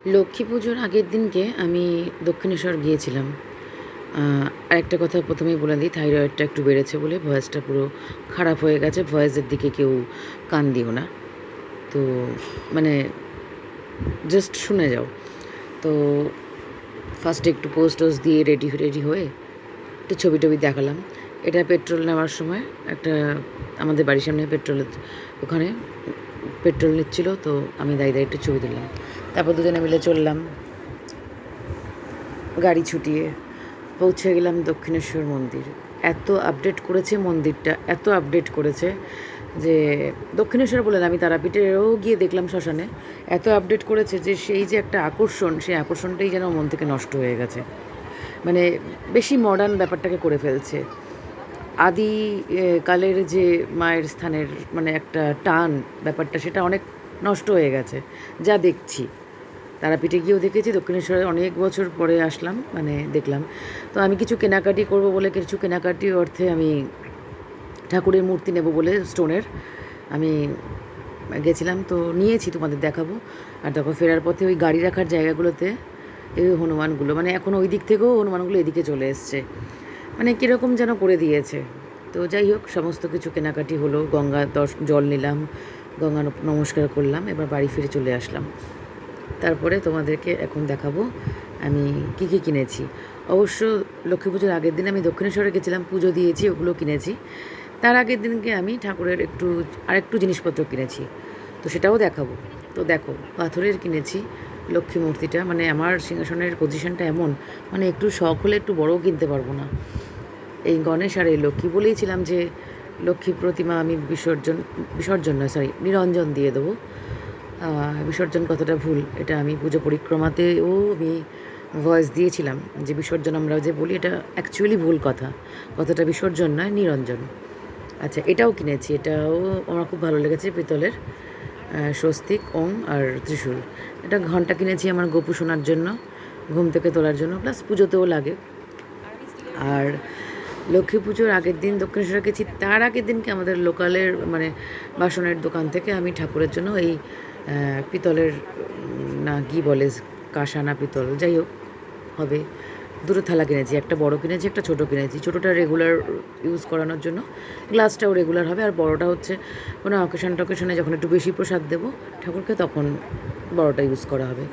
লক্ষ্মী পুজোর আগের দিনকে আমি দক্ষিণেশ্বর গিয়েছিলাম। আরেকটা কথা প্রথমেই বলে দিই, থাইরয়েডটা একটু বেড়েছে বলে ভয়েসটা পুরো খারাপ হয়ে গেছে। ভয়েসের দিকে কেউ কান দিও না। তো মানে জাস্ট শুনে যাও। তো ফার্স্টে একটু পোজ টোজ দিয়ে রেডি হয়ে একটু ছবি টবি দেখালাম। এটা পেট্রোল নেওয়ার সময় একটা আমাদের বাড়ির সামনে পেট্রোলের ওখানে পেট্রোল নিচ্ছিল, তো আমি দাঁড়িয়ে একটু ছবি তুললাম। তারপর দুজনে মিলে চললাম গাড়ি ছুটিয়ে, পৌঁছে গেলাম দক্ষিণেশ্বর মন্দির। এত আপডেট করেছে মন্দিরটা, এত আপডেট করেছে যে দক্ষিণেশ্বর বলে না, আমি তারাপীঠেও গিয়ে দেখলাম শ্মশানে, এত আপডেট করেছে যে সেই যে একটা আকর্ষণ, সেই আকর্ষণটাই যেন মন থেকে নষ্ট হয়ে গেছে। মানে বেশি মডার্ন ব্যাপারটাকে করে ফেলছে। আদি কালের যে মায়ের স্থানের মানে একটা টান ব্যাপারটা, সেটা অনেক নষ্ট হয়ে গেছে যা দেখছি। তারাপীঠে গিয়েও দেখেছি, দক্ষিণেশ্বরে অনেক বছর পরে আসলাম, মানে দেখলাম। তো আমি কিছু কেনাকাটি করব বলে, কিছু কেনাকাটি অর্থে আমি ঠাকুরের মূর্তি নেব বলে স্টোনের আমি গেছিলাম। তো নিয়েছি, তোমাদের দেখাবো। আর তারপর ফেরার পথে ওই গাড়ি রাখার জায়গাগুলোতে এই হনুমানগুলো, মানে এখন ওই দিক থেকেও হনুমানগুলো এদিকে চলে এসছে, মানে কীরকম যেন করে দিয়েছে। তো যাই হোক, সমস্ত কিছু কেনাকাটি হলো, গঙ্গা জল নিলাম, গঙ্গা নমস্কার করলাম, এবার বাড়ি ফিরে চলে আসলাম। তারপরে তোমাদেরকে এখন দেখাবো আমি কী কী কিনেছি। অবশ্য লক্ষ্মী পুজোর আগের দিন আমি দক্ষিণেশ্বরে গেছিলাম, পুজো দিয়েছি, ওগুলো কিনেছি। তার আগের দিনকে আমি ঠাকুরের আরেকটু জিনিসপত্র কিনেছি, তো সেটাও দেখাবো। তো দেখো, পাথরের কিনেছি লক্ষ্মী মূর্তিটা, মানে আমার সিংহাসনের পজিশনটা এমন, মানে একটু শখ হলে একটু বড়ও কিনতে পারবো না। এই গণেশ আর এই লক্ষ্মী বলেইছিলাম যে লক্ষ্মী প্রতিমা আমি বিসর্জন নয়, সরি, নিরঞ্জন দিয়ে দেবো। বিসর্জন কথাটা ভুল, এটা আমি পুজো পরিক্রমাতেও আমি ভয়েস দিয়েছিলাম যে বিসর্জন আমরা যে বলি, এটা অ্যাকচুয়ালি ভুল কথা, কথাটা বিসর্জন নয়, নিরঞ্জন। আচ্ছা, এটাও কিনেছি, এটাও আমার খুব ভালো লেগেছে, পিতলের স্বস্তিক, ওং আর ত্রিশূল। এটা ঘন্টা কিনেছি আমার গোপু শোনার জন্য, ঘুম থেকে তোলার জন্য, প্লাস পুজোতেও লাগে। আর লক্ষ্মী পুজোর আগের দিন দক্ষিণেশ্বরে গেছি, তার আগের দিনকে আমাদের লোকালের মানে বাসনের দোকান থেকে আমি ঠাকুরের জন্য এই পিতলের না কি বলে, কাঁসা না পিতল, যাই হোক হবে, দুটো থালা কিনেছি, একটা বড় কিনেছি, একটা ছোটো কিনেছি। ছোটোটা রেগুলার ইউজ করানোর জন্য, গ্লাসটাও রেগুলার হবে, আর বড়োটা হচ্ছে কোনো অকেশনে যখন একটু বেশি প্রসাদ দেবো ঠাকুরকে, তখন বড়োটা ইউজ করা হবে।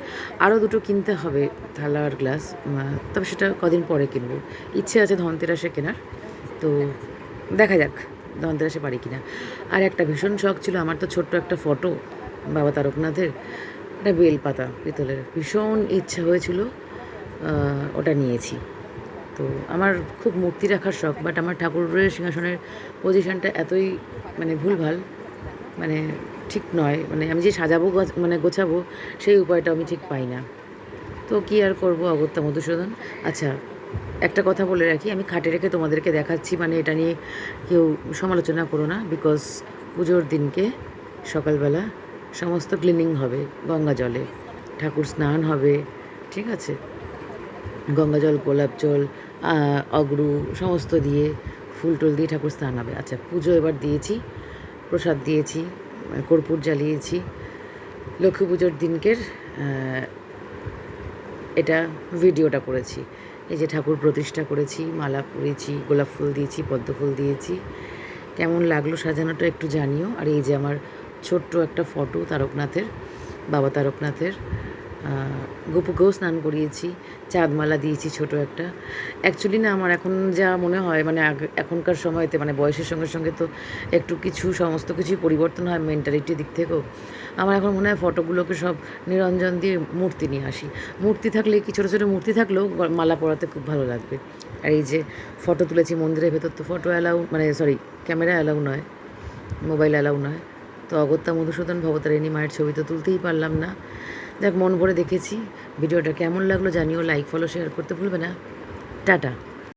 আরও দুটো কিনতে হবে থালা আর গ্লাস, তবে সেটা কদিন পরে কিনবো। ইচ্ছে আছে ধনতেরাসে কেনার, তো দেখা যাক ধনতেরাসে পারি কিনা। আর একটা ভীষণ শখ ছিল আমার, তো ছোট্ট একটা ফটো বাবা তারকনাথের, একটা বেলপাতা পিতলের, ভীষণ ইচ্ছা হয়েছিল, ওটা নিয়েছি। তো আমার খুব মূর্তি রাখার শখ, বাট আমার ঠাকুরের সিংহাসনের পজিশনটা এতই মানে ভুলভাল, মানে ঠিক নয়, মানে আমি যে সাজাবো মানে গোছাবো সেই উপায়টা আমি ঠিক পাই না। তো কী আর করবো, অগত্যা মধুসূদন। আচ্ছা, একটা কথা বলে রাখি, আমি খাটে রেখে তোমাদেরকে দেখাচ্ছি, মানে এটা নিয়ে কেউ সমালোচনা করো না, বিকজ পুজোর দিনকে সকালবেলা সমস্ত ক্লিনিং হবে গঙ্গা জলে, ঠাকুর স্নান হবে, ঠিক আছে, গঙ্গা জল, গোলাপ জল, অগরু সমস্ত দিয়ে, ফুল টুল দিয়ে ঠাকুর স্নান হবে। আচ্ছা, পুজো এবার দিয়েছি, প্রসাদ দিয়েছি, কর্পূর জ্বালিয়েছি। লক্ষ্মী পুজোর দিনকের এটা ভিডিওটা করেছি। এই যে ঠাকুর প্রতিষ্ঠা করেছি, মালা পরিয়েছি, গোলাপ ফুল দিয়েছি, পদ্ম ফুল দিয়েছি। কেমন লাগলো সাজানোটা একটু জানিও। আর এই যে আমার ছোট্ট একটা ফটো তারকনাথের, বাবা তারকনাথের, গোপুকেও স্নান করিয়েছি, চাঁদমালা দিয়েছি ছোট একটা। অ্যাকচুয়ালি না, আমার এখন যা মনে হয়, মানে এখনকার সময়তে মানে বয়সের সঙ্গে সঙ্গে তো একটু সমস্ত কিছুই পরিবর্তন হয় মেন্টালিটির দিক থেকেও। আমার এখন মনে হয় ফটোগুলোকে সব নিরঞ্জন দিয়ে মূর্তি নিয়ে আসি। মূর্তি থাকলে কি, ছোটো ছোটো মূর্তি থাকলেও মালা পরাতে খুব ভালো লাগবে। আর এই যে ফটো তুলেছি মন্দিরের ভেতর, তো ফটো অ্যালাউ, মানে সরি, ক্যামেরা অ্যালাউ নয়, মোবাইল অ্যালাউ নয়। তো অগত্যা মধুসূদন ভবতারিণী মায়ের ছবি তো তুলতেই পারলাম না। যাক, মন ভরে দেখেছি। ভিডিওটা কেমন লাগলো জানিও, লাইক, ফলো, শেয়ার করতে ভুলবে না। টাটা।